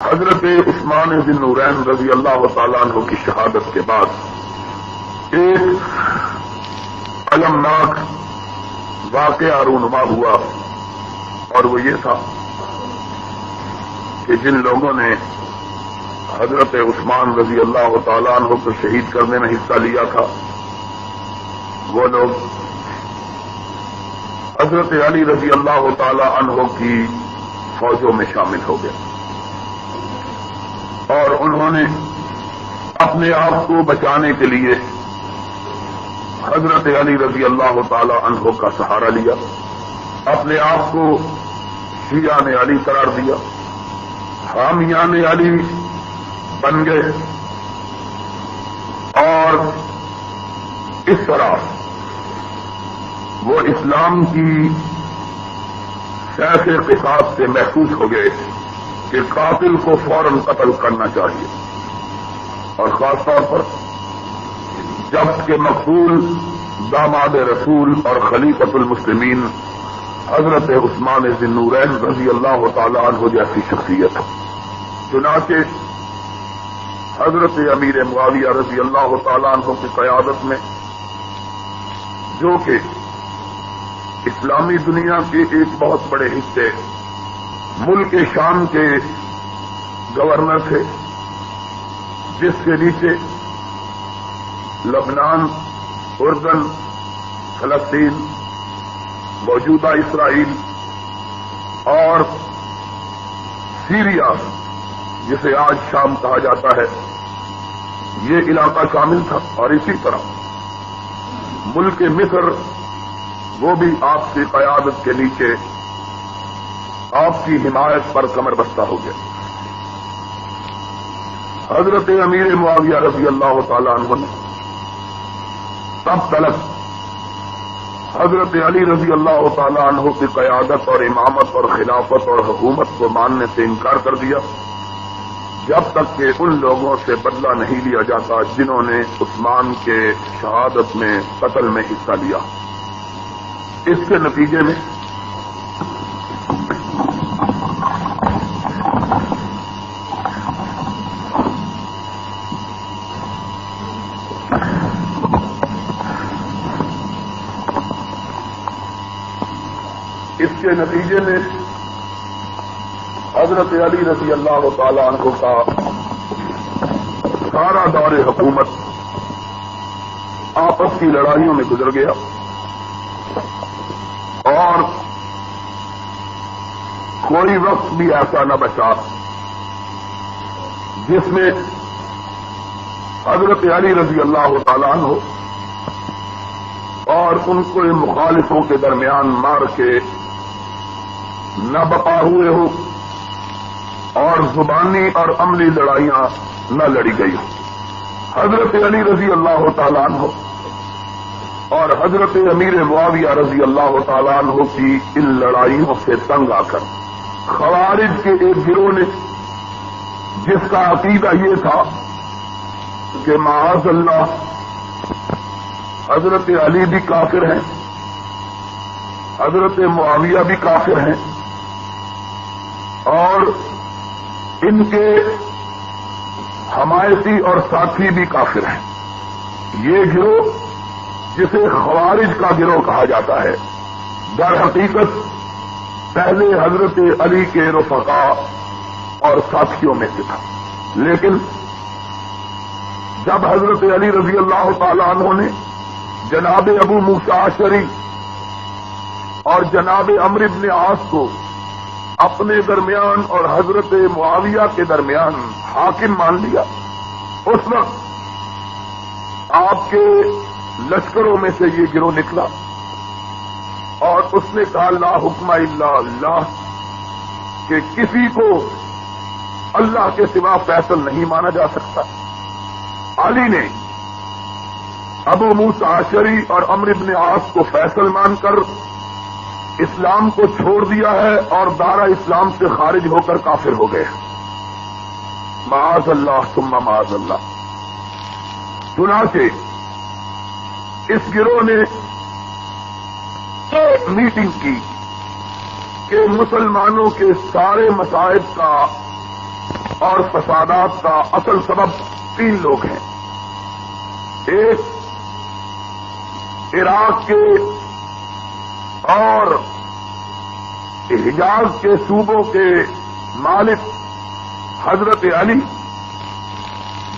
حضرت عثمان ذی النورین رضی اللہ تعالیٰ عنہ کی شہادت کے بعد ایک المناک واقعہ رونما ہوا، اور وہ یہ تھا کہ جن لوگوں نے حضرت عثمان رضی اللہ تعالیٰ عنہ کو شہید کرنے میں حصہ لیا تھا، وہ لوگ حضرت علی رضی اللہ تعالیٰ عنہ کی فوجوں میں شامل ہو گئے، اور انہوں نے اپنے آپ کو بچانے کے لیے حضرت علی رضی اللہ تعالی عنہ کا سہارا لیا، اپنے آپ کو شیعان علی قرار دیا، حامیان علی بن گئے، اور اس طرح وہ اسلام کی سیف قصاص سے محفوظ ہو گئے کہ قاتل کو فوراً قتل کرنا چاہیے، اور خاص طور پر جب کہ مقتول داماد رسول اور خلیفۃ المسلمین حضرت عثمان ذی النورین رضی اللہ تعالی عنہ جیسی شخصیت، چنانچہ حضرت امیر معاویہ رضی اللہ تعالی عنہ کی قیادت میں، جو کہ اسلامی دنیا کے ایک بہت بڑے حصے ملک شام کے گورنر تھے، جس کے نیچے لبنان، اردن، فلسطین، موجودہ اسرائیل اور سیریا جسے آج شام کہا جاتا ہے، یہ علاقہ شامل تھا، اور اسی طرح ملک مصر وہ بھی آپ کی قیادت کے نیچے آپ کی حمایت پر کمر بستہ ہو گیا۔ حضرت امیر معاویہ رضی اللہ تعالی عنہ نے تب تلک حضرت علی رضی اللہ تعالی عنہ کی قیادت اور امامت اور خلافت اور حکومت کو ماننے سے انکار کر دیا، جب تک کہ ان لوگوں سے بدلہ نہیں لیا جاتا جنہوں نے عثمان کے شہادت میں قتل میں حصہ لیا۔ اس کے نتیجے میں حضرت علی رضی اللہ تعالی عنہ کا سارا دور حکومت آپس کی لڑائیوں میں گزر گیا، اور کوئی وقت بھی ایسا نہ بچا جس میں حضرت علی رضی اللہ تعالی عنہ اور ان کو مخالفوں کے درمیان مار کے نہ بپا ہوئے ہو، اور زبانی اور عملی لڑائیاں نہ لڑی گئی ہو۔ حضرت علی رضی اللہ تعالی عنہ اور حضرت امیر معاویہ رضی اللہ تعالی عنہ کی ان لڑائیوں سے تنگ آ کر خوارج کے ایک گروہ نے، جس کا عقیدہ یہ تھا کہ معاذ اللہ حضرت علی بھی کافر ہیں، حضرت معاویہ بھی کافر ہیں، اور ان کے حمایتی اور ساتھی بھی کافر ہیں، یہ گروہ جسے خوارج کا گروہ کہا جاتا ہے، در حقیقت پہلے حضرت علی کے رفقاء اور ساتھیوں میں سے تھا، لیکن جب حضرت علی رضی اللہ تعالی عنہ نے جناب ابو موسیٰ اشعری اور جناب عمرو بن عاص کو اپنے درمیان اور حضرت معاویہ کے درمیان حاکم مان لیا، اس وقت آپ کے لشکروں میں سے یہ گروہ نکلا، اور اس نے کہا لا حکم الا اللہ، کہ کسی کو اللہ کے سوا فیصل نہیں مانا جا سکتا۔ علی نے ابو موسیٰ اشعری اور عمرو بن عاص کو فیصل مان کر اسلام کو چھوڑ دیا ہے، اور دارہ اسلام سے خارج ہو کر کافر ہو گئے، معاذ اللہ ثم معاذ اللہ۔ چنانچہ اس گروہ نے ایک میٹنگ کی کہ مسلمانوں کے سارے مصائب کا اور فسادات کا اصل سبب 3 لوگ ہیں. ایک عراق کے اور حجاز کے صوبوں کے مالک حضرت علی،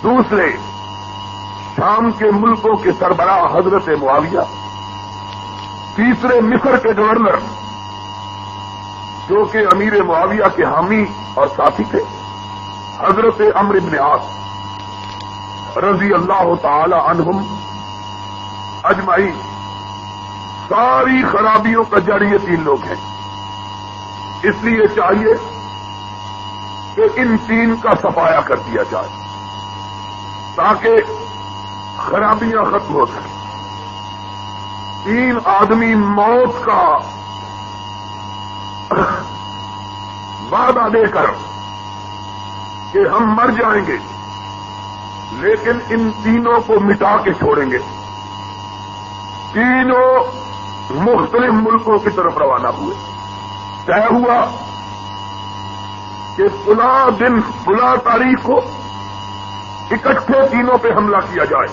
دوسرے شام کے ملکوں کے سربراہ حضرت معاویہ، تیسرے مصر کے گورنر جو کہ امیر معاویہ کے حامی اور ساتھی تھے حضرت عمرو بن عاص رضی اللہ تعالی عنہم اجمعین. ساری خرابیوں کا جڑ یہ 3 لوگ ہیں. اس لیے چاہیے کہ ان 3 کا صفایا کر دیا جائے تاکہ خرابیاں ختم ہو سکیں. 3 آدمی موت کا وعدہ دے کر کہ ہم مر جائیں گے لیکن ان تینوں کو مٹا کے چھوڑیں گے. تینوں مختلف ملکوں کی طرف روانہ ہوئے. طے ہوا کہ فلاں دن فلاں تاریخ کو اکٹھے تینوں پہ حملہ کیا جائے.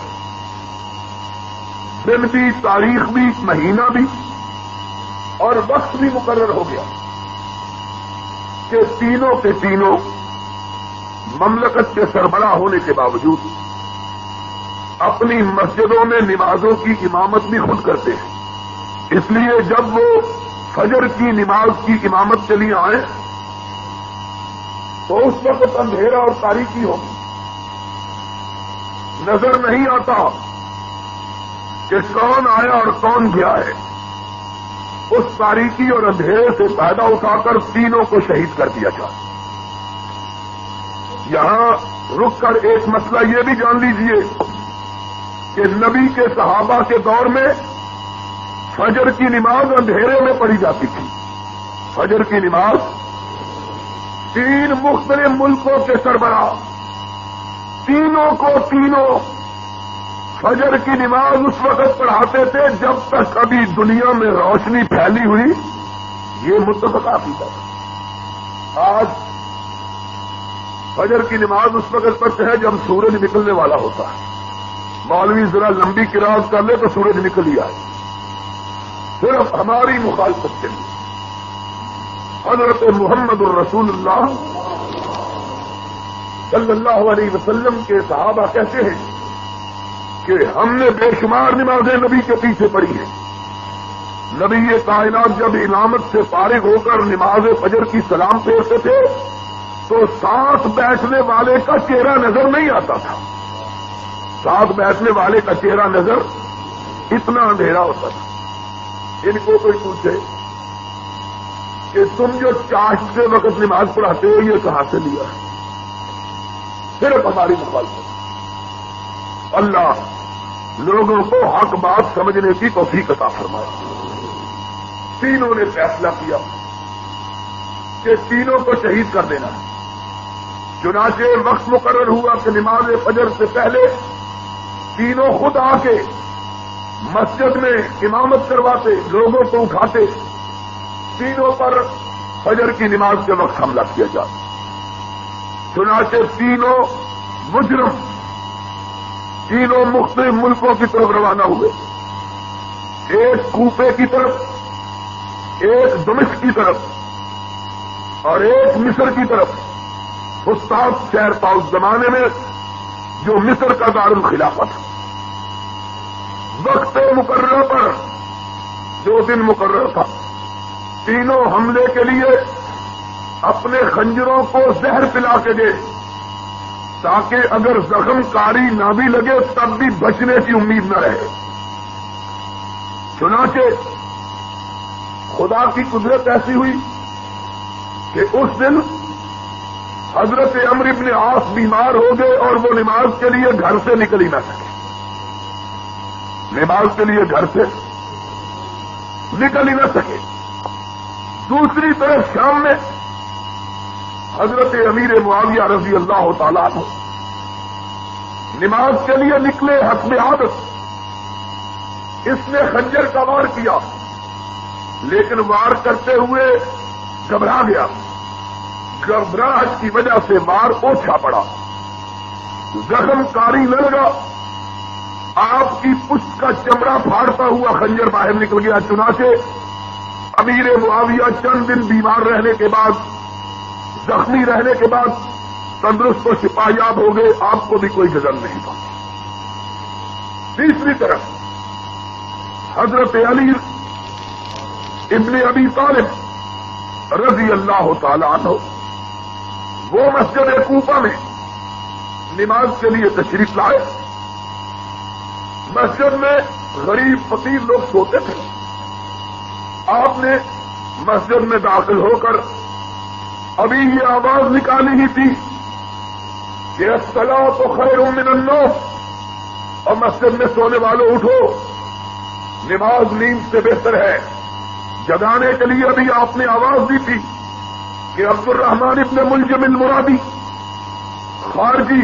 دن بھی، تاریخ بھی، مہینہ بھی اور وقت بھی مقرر ہو گیا کہ تینوں کے تینوں مملکت کے سربراہ ہونے کے باوجود اپنی مسجدوں میں نمازوں کی امامت بھی خود کرتے ہیں. اس لیے جب وہ فجر کی نماز کی امامت کے لیے آئے تو اس وقت اندھیرا اور تاریکی ہوگی. نظر نہیں آتا کہ کون آیا اور کون گیا ہے. اس تاریکی اور اندھیرے سے فائدہ اٹھا کر تینوں کو شہید کر دیا جائے. یہاں رک کر ایک مسئلہ یہ بھی جان لیجئے کہ نبی کے صحابہ کے دور میں فجر کی نماز اندھیرے میں پڑھی جاتی تھی. فجر کی نماز 3 مختلف ملکوں کے سربراہ تینوں کو فجر کی نماز اس وقت پڑھاتے تھے جب تک ابھی دنیا میں روشنی پھیلی ہوئی. یہ متفق عقیدہ ہے. آج فجر کی نماز اس وقت پڑھتے ہیں جب سورج نکلنے والا ہوتا ہے. مولوی ذرا لمبی قرات کر لے تو سورج نکل ہی آئے. صرف ہماری مخالفت کے لیے حضرت محمد الرسول اللہ صلی اللہ علیہ وسلم کے صحابہ کہتے ہیں کہ ہم نے بے شمار نمازیں نبی کے پیچھے پڑھی ہیں. نبی یہ کائنات جب امامت سے فارغ ہو کر نماز فجر کی سلام پھیرتے تھے تو ساتھ بیٹھنے والے کا چہرہ نظر نہیں آتا تھا. ساتھ بیٹھنے والے کا چہرہ نظر اتنا اندھیرا ہوتا تھا. ان کو کوئی پوچھے کہ تم جو چاشتے وقت نماز پڑھاتے ہو یہ کہاں سے لیا ہے؟ صرف ہماری مخالفت. اللہ لوگوں کو حق بات سمجھنے کی توفیق عطا فرمائے. تینوں نے فیصلہ کیا کہ تینوں کو شہید کر دینا ہے. چنانچہ وقت مقرر ہوا کہ نماز فجر سے پہلے تینوں خود آ کے مسجد میں امامت کرواتے، لوگوں کو اٹھاتے. تینوں پر فجر کی نماز کے وقت حملہ کیا جاتا. چنانچہ تینوں مجرم تینوں مختلف ملکوں کی طرف روانہ ہوئے. ایک کوفے کی طرف، ایک دمشق کی طرف اور ایک مصر کی طرف. استاد شہر تھا اس زمانے میں جو مصر کا دارالخلافہ تھا. وقت مقررہ پر جو دن مقرر تھا تینوں حملے کے لیے اپنے خنجروں کو زہر پلا کے دے تاکہ اگر زخم کاری نہ بھی لگے تب بھی بچنے کی امید نہ رہے. چنانچہ خدا کی قدرت ایسی ہوئی کہ اس دن حضرت عمرو بن عاص بیمار ہو گئے اور وہ نماز کے لیے گھر سے نکل ہی نہ سکے. نماز کے لیے گھر سے نکل ہی نہ سکے. دوسری طرف شام میں حضرت امیر معاویہ رضی اللہ تعالیٰ عنہ نماز کے لیے نکلے حسب عادت. اس نے خنجر کا وار کیا لیکن وار کرتے ہوئے گھبرا گیا. گھبراہٹ کی وجہ سے مار اوچھا پڑا، زخم کاری نہ لگا، آپ کی پشت کا چمڑا پھاڑتا ہوا خنجر باہر نکل گیا۔ چنانچہ امیر معاویہ چند دن بیمار رہنے کے بعد، زخمی رہنے کے بعد تندرست و شفایاب ہو گئے، آپ کو بھی کوئی جزن نہیں تھا۔ تیسری طرف حضرت علی ابن ابی طالب رضی اللہ تعالی عنہ وہ مسجد کوفہ میں نماز کے لیے تشریف لائے۔ مسجد میں غریب فقیر لوگ سوتے تھے، آپ نے مسجد میں داخل ہو کر ابھی یہ آواز نکالی ہی تھی کہ الصلاۃ خیر من النوم، اور مسجد میں سونے والوں اٹھو، نماز نیند سے بہتر ہے۔ جگانے کے لیے ابھی آپ نے آواز دی تھی کہ عبد الرحمن ابن ملجم المرادی خارجی،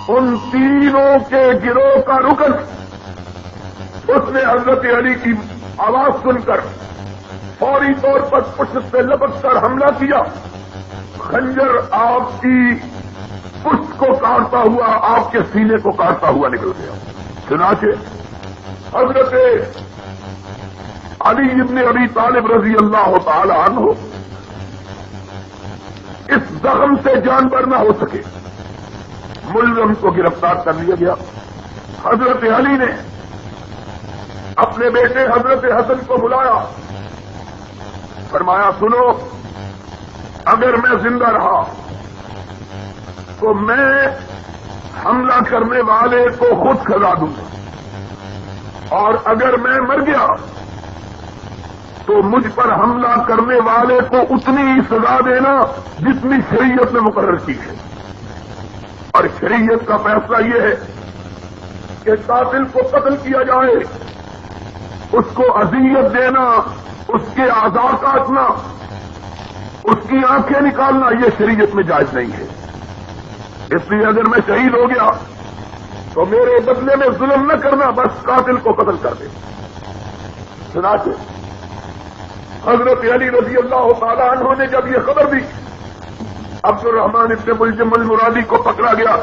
ان تینوں کے گروہ کا رکن، اس نے حضرت علی کی آواز سن کر فوری طور پر پشت سے لپک کر حملہ کیا، خنجر آپ کی پشت کو کاٹتا ہوا، آپ کے سینے کو کاٹتا ہوا نکل گیا۔ چنانچہ حضرت علی ابن ابی طالب رضی اللہ تعالی عنہ اس زخم سے جانبر نہ ہو سکے، ملزم کو گرفتار کر لیا گیا۔ حضرت علی نے اپنے بیٹے حضرت حسن کو بلایا، فرمایا سنو، اگر میں زندہ رہا تو میں حملہ کرنے والے کو خود سزا دوں گا، اور اگر میں مر گیا تو مجھ پر حملہ کرنے والے کو اتنی ہی سزا دینا جتنی شریعت نے مقرر کی ہے۔ اور شریعت کا فیصلہ یہ ہے کہ قاتل کو قتل کیا جائے، اس کو اذیت دینا، اس کے اعضاء کاٹنا، اس کی آنکھیں نکالنا، یہ شریعت میں جائز نہیں ہے۔ اس لیے اگر میں شہید ہو گیا تو میرے بدلے میں ظلم نہ کرنا، بس قاتل کو قتل کر دے۔ چنانچہ حضرت علی رضی اللہ تعالی عنہ نے جب یہ خبر دی، عبد الرحمن ابن ملجم المرادی کو پکڑا گیا،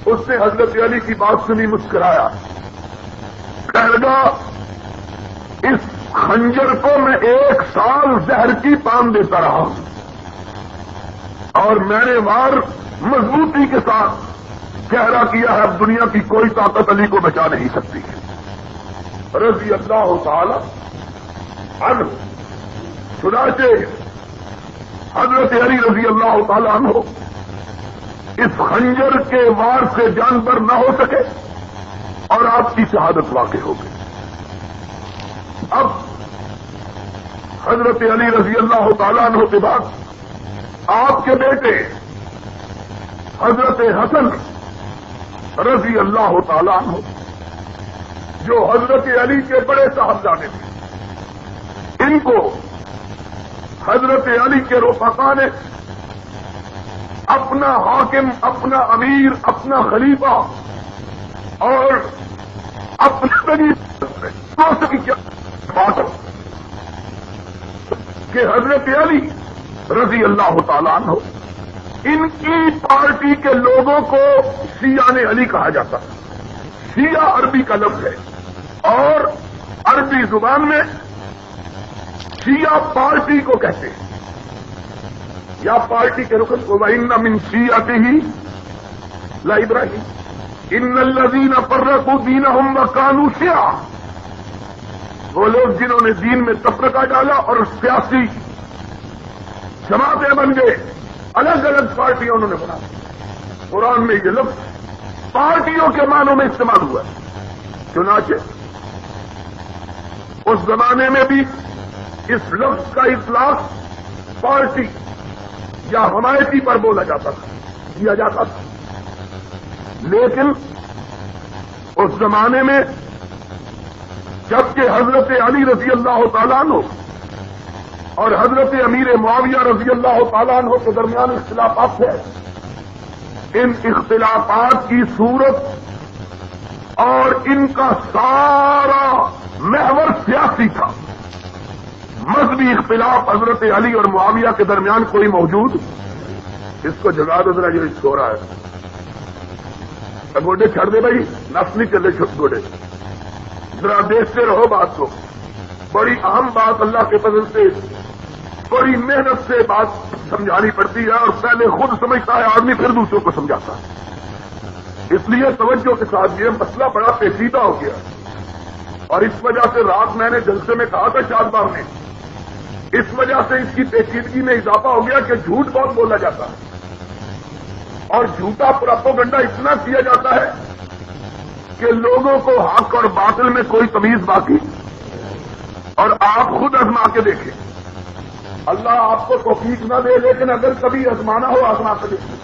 اس نے حضرت علی کی بات سنی، مسکرایا، کہنے لگا اس خنجر کو میں 1 سال زہر کی پان دیتا رہا اور میں نے وار مضبوطی کے ساتھ گہرا کیا ہے، اب دنیا کی کوئی طاقت علی کو بچا نہیں سکتی۔ رضی اللہ تعالی عنہ۔ چنانچہ حضرت علی رضی اللہ تعالی عنہ اس خنجر کے وار سے جانبر نہ ہو سکے اور آپ کی شہادت واقع ہو گئی۔ اب حضرت علی رضی اللہ تعالی عنہ کے بعد آپ کے بیٹے حضرت حسن رضی اللہ تعالی عنہ، جو حضرت علی کے بڑے صاحبزادے تھے، ان کو حضرت علی کے رفقا نے اپنا حاکم، اپنا امیر، اپنا خلیفہ اور اپنی کیا بات کہ حضرت علی رضی اللہ تعالیٰ عنہ، ان کی پارٹی کے لوگوں کو شیعہ علی کہا جاتا ہے۔ شیعہ عربی کا لفظ ہے اور عربی زبان میں شیعہ پارٹی کو کہتے ہیں، یا پارٹی کے رکن کو۔ وَإِنَّ مِن شِيعَتِهِ لَإِبْرَاهِيمَ إِنَّ الَّذِينَ فَرَّقُوا دِينَهُمْ وَكَانُوا شِيَعًا، وہ لوگ جنہوں نے دین میں تفرقہ ڈالا اور سیاسی جماعتیں بن گئے، الگ الگ پارٹیاں انہوں نے بنا۔ قرآن میں یہ لفظ پارٹیوں کے معنوں میں استعمال ہوا ہے۔ چنانچہ اس زمانے میں بھی اس لفظ کا اطلاق پارٹی یا حمایتی پر بولا جاتا تھا، کیا جاتا تھا، لیکن اس زمانے میں جبکہ حضرت علی رضی اللہ تعالیٰ عنہ اور حضرت امیر معاویہ رضی اللہ تعالیٰ عنہ کے درمیان اختلافات تھے، ان اختلافات کی صورت اور ان کا سارا محور سیاسی تھا، مذہبی اختلاف حضرت علی اور معاویہ کے درمیان کوئی موجود، اس کو جگا دو ذرا، جو سو رہا ہے گوڈے چھڑ دے بھائی، نفس نہیں چلے گوڈے، ذرا دیکھتے رہو بات کو۔ بڑی اہم بات اللہ کے فضل سے بڑی محنت سے بات سمجھانی پڑتی ہے، اور پہلے خود سمجھتا ہے آدمی پھر دوسروں کو سمجھاتا ہے۔ اس لیے توجہ کے ساتھ یہ مسئلہ بڑا پیچیدہ ہو گیا، اور اس وجہ سے رات میں نے جلسے میں کہا تھا شاد باغ نے، اس وجہ سے اس کی پیچیدگی میں اضافہ ہو گیا کہ جھوٹ بہت بولا جاتا ہے، اور جھوٹا پروپیگنڈا اتنا کیا جاتا ہے کہ لوگوں کو حق اور باطل میں کوئی تمیز باقی، اور آپ خود آزما کے دیکھیں، اللہ آپ کو توفیق نہ دے، لیکن اگر کبھی آزمانا ہو آزما کے دیکھیں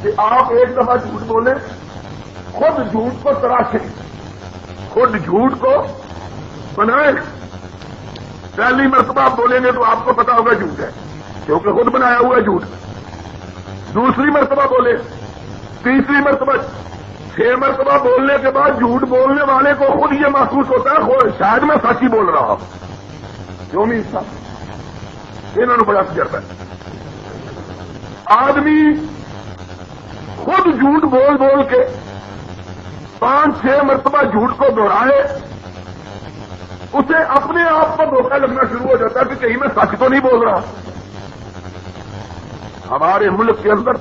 کہ آپ ایک دفعہ جھوٹ بولیں، خود جھوٹ کو تراشیں، خود جھوٹ کو بنائیں۔ پہلی مرتبہ آپ بولیں گے تو آپ کو پتا ہوگا جھوٹ ہے، کیونکہ خود بنایا ہوا ہے جھوٹ۔ دوسری مرتبہ بولے، تیسری مرتبہ، 6 مرتبہ بولنے کے بعد جھوٹ بولنے والے کو خود یہ محسوس ہوتا ہے شاید میں سچ ہی بول رہا ہوں، کیوں نہیں صاحب؟ انہوں نے بڑا تجربہ ہے۔ آدمی خود جھوٹ بول بول کے 5-6 مرتبہ جھوٹ کو دہرائے، اسے اپنے آپ کو دھوکہ لگنا شروع ہو جاتا ہے کہ کہیں میں سچ تو نہیں بول رہا۔ ہمارے ملک کے اندر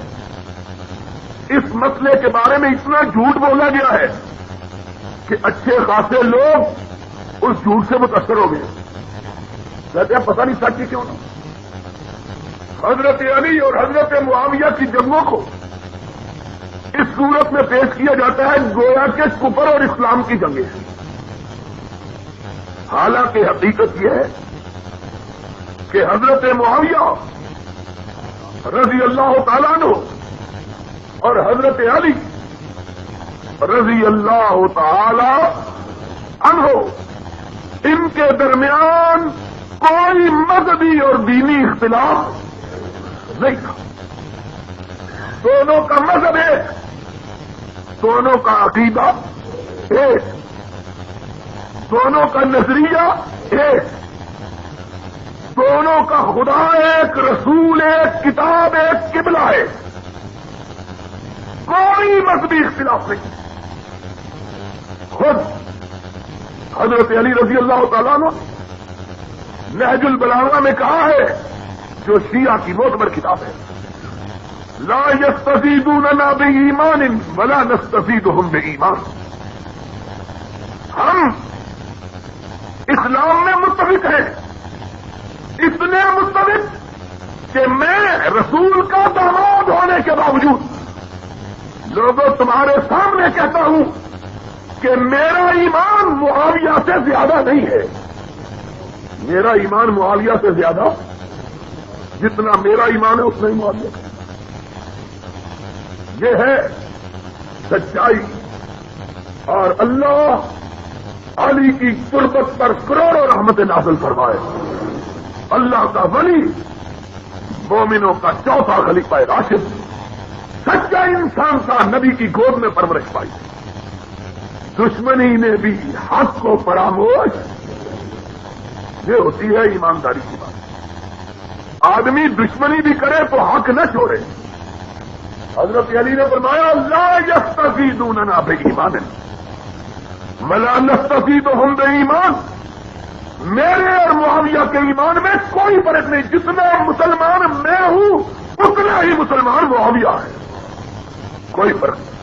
اس مسئلے کے بارے میں اتنا جھوٹ بولا گیا ہے کہ اچھے خاصے لوگ اس جھوٹ سے متاثر ہو گئے، کہتے ہیں پتہ نہیں سچ ہی کیوں نہ۔ حضرت علی اور حضرت معاویہ کی جنگوں کو اس صورت میں پیش کیا جاتا ہے گویا کہ کفر اور اسلام کی جنگیں ہیں، حالانکہ حقیقت یہ ہے کہ حضرت معاویہ رضی اللہ تعالیٰ عنہ اور حضرت علی رضی اللہ تعالی عنہ، ان کے درمیان کوئی مذہبی اور دینی اختلاف نہیں تھا۔ دونوں کا مذہب ایک، دونوں کا عقیدہ ایک، دونوں کا نظریہ ایک، دونوں کا خدا ایک، رسول ایک، کتاب ایک، قبلہ ایک، کوئی مذہبی اختلاف نہیں۔ خود حضرت علی رضی اللہ تعالیٰ عنہ نہج البلاغہ میں کہا ہے، جو شیعہ کی معتبر کتاب ہے، لا یستزیدوننا بایمان ولا نستزیدہم بایمان، ہم اسلام میں متفق ہیں، اتنے متفق کہ میں رسول کا داماد ہونے کے باوجود لوگوں تمہارے سامنے کہتا ہوں کہ میرا ایمان معاویہ سے زیادہ نہیں ہے، میرا ایمان معاویہ سے زیادہ، جتنا میرا ایمان ہے اتنا ہی معاویہ ہے۔ یہ ہے سچائی، اور اللہ علی کی قربت پر کروڑوں رحمت نازل فرمائے۔ اللہ کا ولی، مومنوں کا چوتھا خلیفہ راشد، سچا انسان کا نبی کی گود میں پرورش پائی، دشمنی نے بھی حق کو فراموش، یہ ہوتی ہے ایمانداری کی بات۔ آدمی دشمنی بھی کرے تو حق نہ چھوڑے۔ حضرت علی نے فرمایا لا یستزیدوننا بایمان ولا نستزیدہم بایمان، میرے اور معاویہ کے ایمان میں کوئی فرق نہیں، جتنا مسلمان میں ہوں اتنا ہی مسلمان معاویہ ہے، کوئی فرق نہیں۔